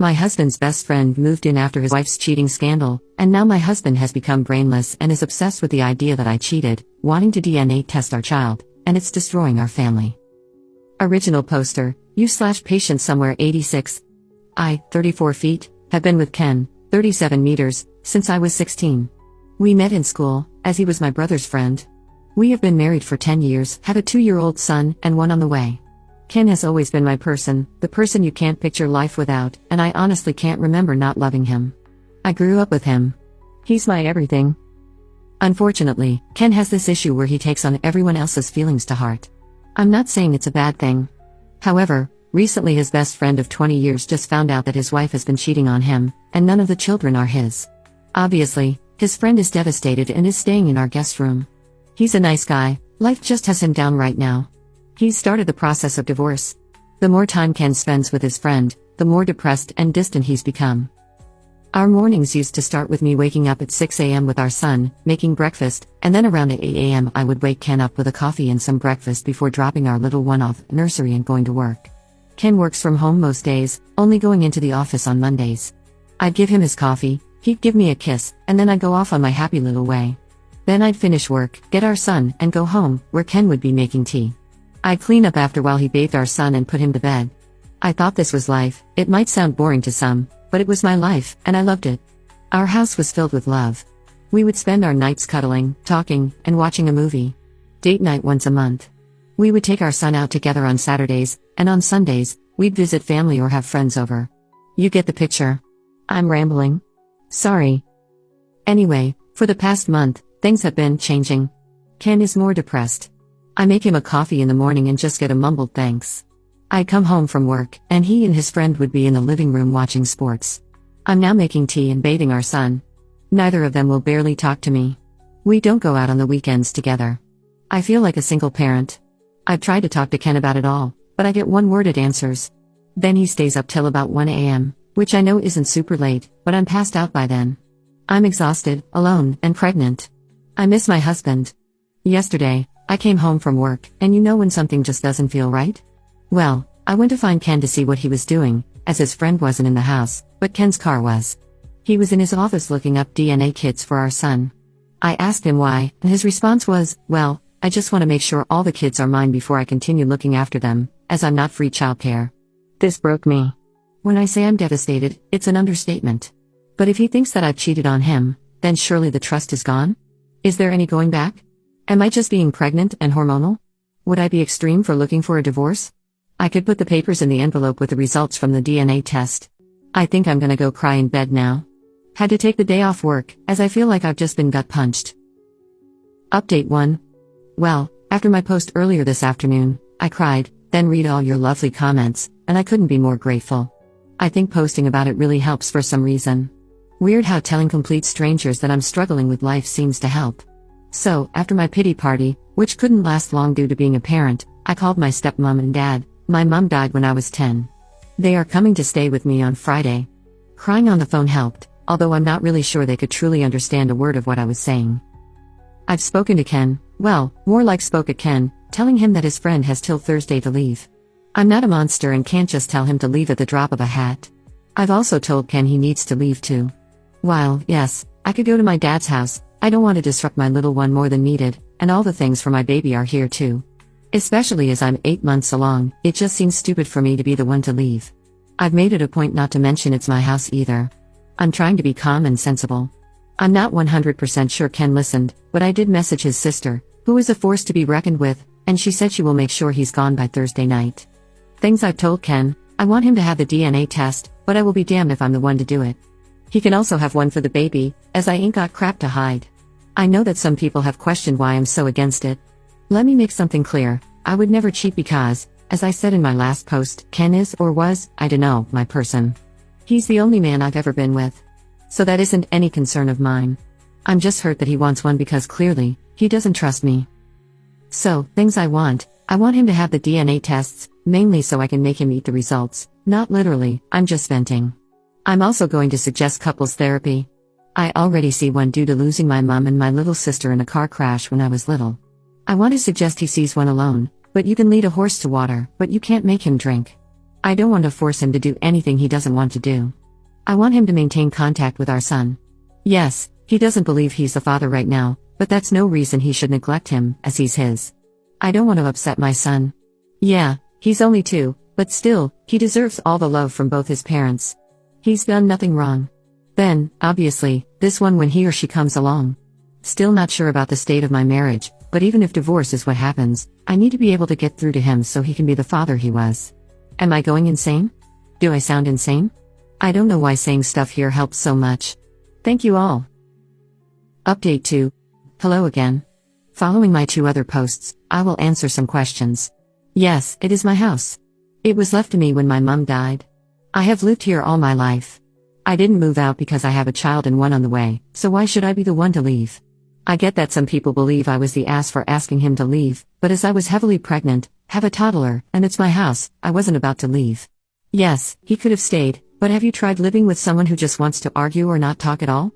My husband's best friend moved in after his wife's cheating scandal, and now my husband has become brainless and is obsessed with the idea that I cheated, wanting to DNA test our child, and it's destroying our family. Original poster, you/patient somewhere 86. I, 34 feet, have been with Ken, 37 meters, since I was 16. We met in school, as he was my brother's friend. We have been married for 10 years, have a 2-year-old son, and one on the way. Ken has always been my person, the person you can't picture life without, and I honestly can't remember not loving him. I grew up with him. He's my everything. Unfortunately, Ken has this issue where he takes on everyone else's feelings to heart. I'm not saying it's a bad thing. However, recently his best friend of 20 years just found out that his wife has been cheating on him, and none of the children are his. Obviously, his friend is devastated and is staying in our guest room. He's a nice guy, life just has him down right now. He's started the process of divorce. The more time Ken spends with his friend, the more depressed and distant he's become. Our mornings used to start with me waking up at 6 a.m. with our son, making breakfast, and then around 8 a.m. I would wake Ken up with a coffee and some breakfast before dropping our little one off at nursery and going to work. Ken works from home most days, only going into the office on Mondays. I'd give him his coffee, he'd give me a kiss, and then I'd go off on my happy little way. Then I'd finish work, get our son, and go home, where Ken would be making tea. I'd clean up after while he bathed our son and put him to bed. I thought this was life. It might sound boring to some, but it was my life, and I loved it. Our house was filled with love. We would spend our nights cuddling, talking, and watching a movie. Date night once a month. We would take our son out together on Saturdays, and on Sundays, we'd visit family or have friends over. You get the picture. I'm rambling. Sorry. Anyway, for the past month, things have been changing. Ken is more depressed. I make him a coffee in the morning and just get a mumbled thanks. I'd come home from work, and he and his friend would be in the living room watching sports. I'm now making tea and bathing our son. Neither of them will barely talk to me. We don't go out on the weekends together. I feel like a single parent. I've tried to talk to Ken about it all, but I get one-worded answers. Then he stays up till about 1 a.m., which I know isn't super late, but I'm passed out by then. I'm exhausted, alone, and pregnant. I miss my husband. Yesterday, I came home from work, and you know when something just doesn't feel right? Well, I went to find Ken to see what he was doing, as his friend wasn't in the house, but Ken's car was. He was in his office looking up DNA kits for our son. I asked him why, and his response was, well, I just want to make sure all the kids are mine before I continue looking after them, as I'm not free childcare. This broke me. When I say I'm devastated, it's an understatement. But if he thinks that I've cheated on him, then surely the trust is gone? Is there any going back? Am I just being pregnant and hormonal? Would I be extreme for looking for a divorce? I could put the papers in the envelope with the results from the DNA test. I think I'm gonna go cry in bed now. Had to take the day off work, as I feel like I've just been gut punched. Update 1. Well, after my post earlier this afternoon, I cried, then read all your lovely comments, and I couldn't be more grateful. I think posting about it really helps for some reason. Weird how telling complete strangers that I'm struggling with life seems to help. So, after my pity party, which couldn't last long due to being a parent, I called my stepmom and dad. My mom died when I was 10. They are coming to stay with me on Friday. Crying on the phone helped, although I'm not really sure they could truly understand a word of what I was saying. I've spoken to Ken, well, more like spoke at Ken, telling him that his friend has till Thursday to leave. I'm not a monster and can't just tell him to leave at the drop of a hat. I've also told Ken he needs to leave too. While, yes, I could go to my dad's house, I don't want to disrupt my little one more than needed, and all the things for my baby are here too. Especially as I'm 8 months along, it just seems stupid for me to be the one to leave. I've made it a point not to mention it's my house either. I'm trying to be calm and sensible. I'm not 100% sure Ken listened, but I did message his sister, who is a force to be reckoned with, and she said she will make sure he's gone by Thursday night. Things I've told Ken: I want him to have the DNA test, but I will be damned if I'm the one to do it. He can also have one for the baby, as I ain't got crap to hide. I know that some people have questioned why I'm so against it. Let me make something clear, I would never cheat because, as I said in my last post, Ken is or was, I dunno, my person. He's the only man I've ever been with. So that isn't any concern of mine. I'm just hurt that he wants one because clearly, he doesn't trust me. So, things I want him to have the DNA tests, mainly so I can make him eat the results, not literally, I'm just venting. I'm also going to suggest couples therapy. I already see one due to losing my mom and my little sister in a car crash when I was little. I want to suggest he sees one alone, but you can lead a horse to water, but you can't make him drink. I don't want to force him to do anything he doesn't want to do. I want him to maintain contact with our son. Yes, he doesn't believe he's the father right now, but that's no reason he should neglect him, as he's his. I don't want to upset my son. Yeah, he's only 2, but still, he deserves all the love from both his parents. He's done nothing wrong. Then, obviously, this one when he or she comes along. Still not sure about the state of my marriage, but even if divorce is what happens, I need to be able to get through to him so he can be the father he was. Am I going insane? Do I sound insane? I don't know why saying stuff here helps so much. Thank you all. Update 2. Hello again. Following my 2 other posts, I will answer some questions. Yes, it is my house. It was left to me when my mum died. I have lived here all my life. I didn't move out because I have a child and one on the way, so why should I be the one to leave? I get that some people believe I was the ass for asking him to leave, but as I was heavily pregnant, have a toddler, and it's my house, I wasn't about to leave. Yes, he could have stayed, but have you tried living with someone who just wants to argue or not talk at all?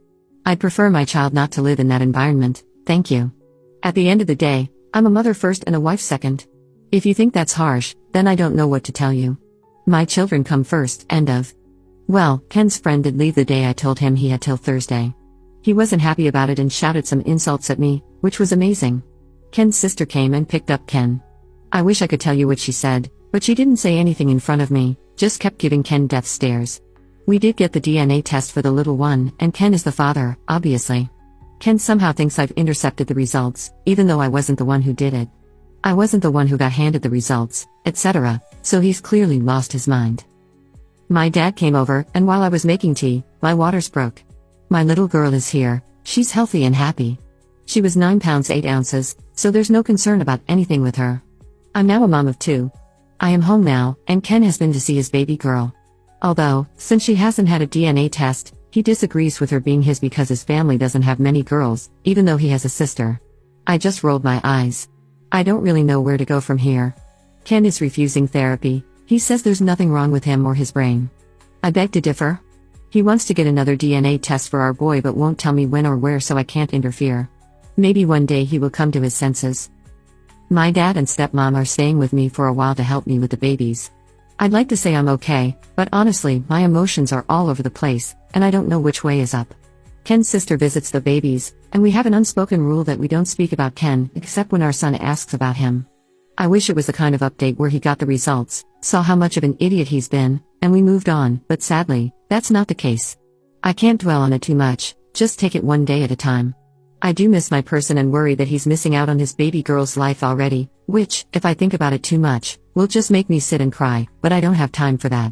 I'd prefer my child not to live in that environment, thank you. At the end of the day, I'm a mother first and a wife second. If you think that's harsh, then I don't know what to tell you. My children come first, end of. Well, Ken's friend did leave the day I told him he had till Thursday. He wasn't happy about it and shouted some insults at me, which was amazing. Ken's sister came and picked up Ken. I wish I could tell you what she said, but she didn't say anything in front of me, just kept giving Ken death stares. We did get the DNA test for the little one, and Ken is the father, obviously. Ken somehow thinks I've intercepted the results, even though I wasn't the one who did it. I wasn't the one who got handed the results, etc., so he's clearly lost his mind. My dad came over, and while I was making tea, my waters broke. My little girl is here, she's healthy and happy. She was 9 pounds 8 ounces, so there's no concern about anything with her. I'm now a mom of 2. I am home now, and Ken has been to see his baby girl. Although, since she hasn't had a DNA test, he disagrees with her being his because his family doesn't have many girls, even though he has a sister. I just rolled my eyes. I don't really know where to go from here. Ken is refusing therapy. He says there's nothing wrong with him or his brain. I beg to differ. He wants to get another DNA test for our boy but won't tell me when or where, so I can't interfere. Maybe one day he will come to his senses. My dad and stepmom are staying with me for a while to help me with the babies. I'd like to say I'm okay, but honestly, my emotions are all over the place, and I don't know which way is up. Ken's sister visits the babies, and we have an unspoken rule that we don't speak about Ken except when our son asks about him. I wish it was the kind of update where he got the results, saw how much of an idiot he's been, and we moved on, but sadly, that's not the case. I can't dwell on it too much, just take it one day at a time. I do miss my person and worry that he's missing out on his baby girl's life already, which, if I think about it too much, will just make me sit and cry, but I don't have time for that.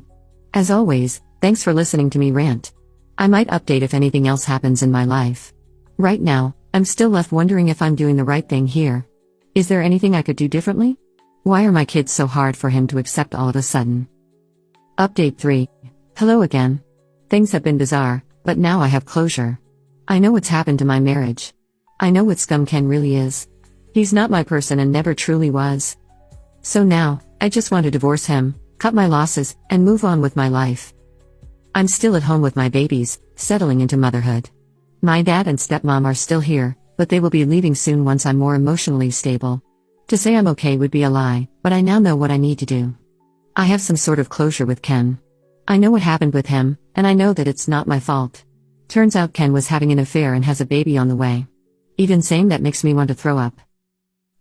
As always, thanks for listening to me rant. I might update if anything else happens in my life. Right now, I'm still left wondering if I'm doing the right thing here. Is there anything I could do differently? Why are my kids so hard for him to accept all of a sudden? Update 3. Hello again. Things have been bizarre, but now I have closure. I know what's happened to my marriage. I know what scum Ken really is. He's not my person and never truly was. So now, I just want to divorce him, cut my losses, and move on with my life. I'm still at home with my babies, settling into motherhood. My dad and stepmom are still here, but they will be leaving soon once I'm more emotionally stable. To say I'm okay would be a lie, but I now know what I need to do. I have some sort of closure with Ken. I know what happened with him, and I know that it's not my fault. Turns out Ken was having an affair and has a baby on the way. Even saying that makes me want to throw up.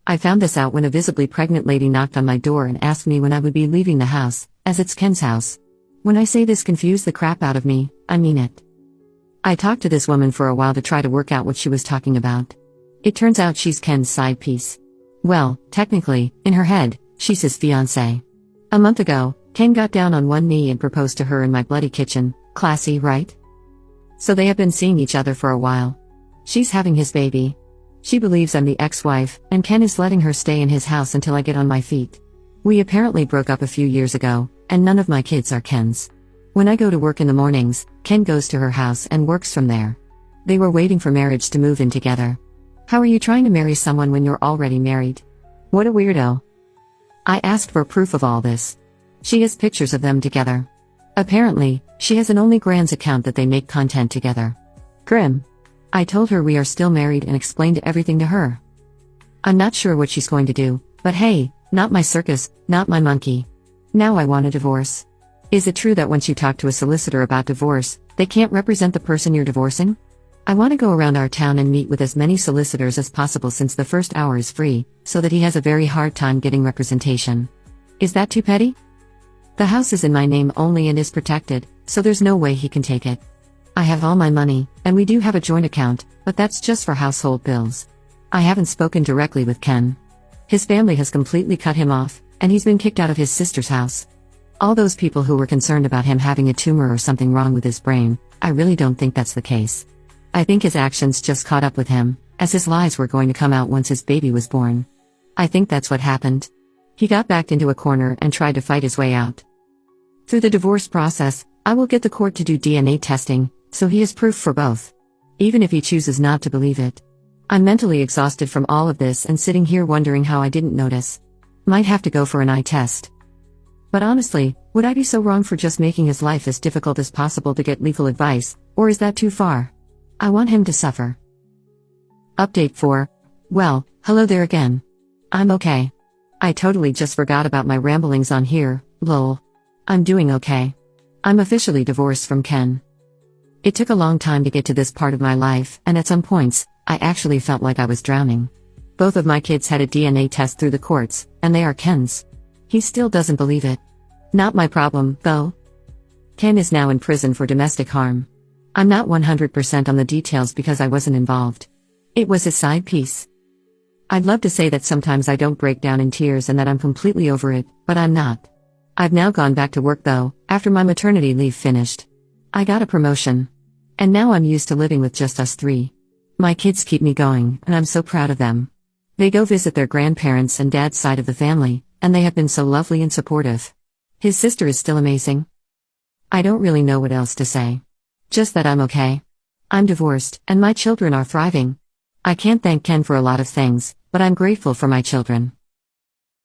I found this out when a visibly pregnant lady knocked on my door and asked me when I would be leaving the house, as it's Ken's house. When I say this confused the crap out of me, I mean it. I talked to this woman for a while to try to work out what she was talking about. It turns out she's Ken's side piece. Well, technically, in her head, she's his fiancée. A month ago, Ken got down on one knee and proposed to her in my bloody kitchen. Classy, right? So they have been seeing each other for a while. She's having his baby. She believes I'm the ex-wife, and Ken is letting her stay in his house until I get on my feet. We apparently broke up a few years ago, and none of my kids are Ken's. When I go to work in the mornings, Ken goes to her house and works from there. They were waiting for marriage to move in together. How are you trying to marry someone when you're already married? What a weirdo. I asked for proof of all this. She has pictures of them together. Apparently, she has an OnlyGrams account that they make content together. Grim. I told her we are still married and explained everything to her. I'm not sure what she's going to do, but hey, not my circus, not my monkey. Now I want a divorce. Is it true that once you talk to a solicitor about divorce, they can't represent the person you're divorcing? I want to go around our town and meet with as many solicitors as possible since the first hour is free, so that he has a very hard time getting representation. Is that too petty? The house is in my name only and is protected, so there's no way he can take it. I have all my money, and we do have a joint account, but that's just for household bills. I haven't spoken directly with Ken. His family has completely cut him off, and he's been kicked out of his sister's house. All those people who were concerned about him having a tumor or something wrong with his brain, I really don't think that's the case. I think his actions just caught up with him, as his lies were going to come out once his baby was born. I think that's what happened. He got backed into a corner and tried to fight his way out. Through the divorce process, I will get the court to do DNA testing, so he has proof for both. Even if he chooses not to believe it. I'm mentally exhausted from all of this and sitting here wondering how I didn't notice. Might have to go for an eye test. But honestly, would I be so wrong for just making his life as difficult as possible to get legal advice, or is that too far? I want him to suffer. Update 4. Well, hello there again. I'm okay. I totally just forgot about my ramblings on here, lol. I'm doing okay. I'm officially divorced from Ken. It took a long time to get to this part of my life, and at some points, I actually felt like I was drowning. Both of my kids had a DNA test through the courts, and they are Ken's. He still doesn't believe it. Not my problem, though. Ken is now in prison for domestic harm. I'm not 100% on the details because I wasn't involved. It was his side piece. I'd love to say that sometimes I don't break down in tears and that I'm completely over it, but I'm not. I've now gone back to work though, after my maternity leave finished. I got a promotion. And now I'm used to living with just us three. My kids keep me going, and I'm so proud of them. They go visit their grandparents and dad's side of the family, and they have been so lovely and supportive. His sister is still amazing. I don't really know what else to say. Just that I'm okay. I'm divorced, and my children are thriving. I can't thank Ken for a lot of things, but I'm grateful for my children.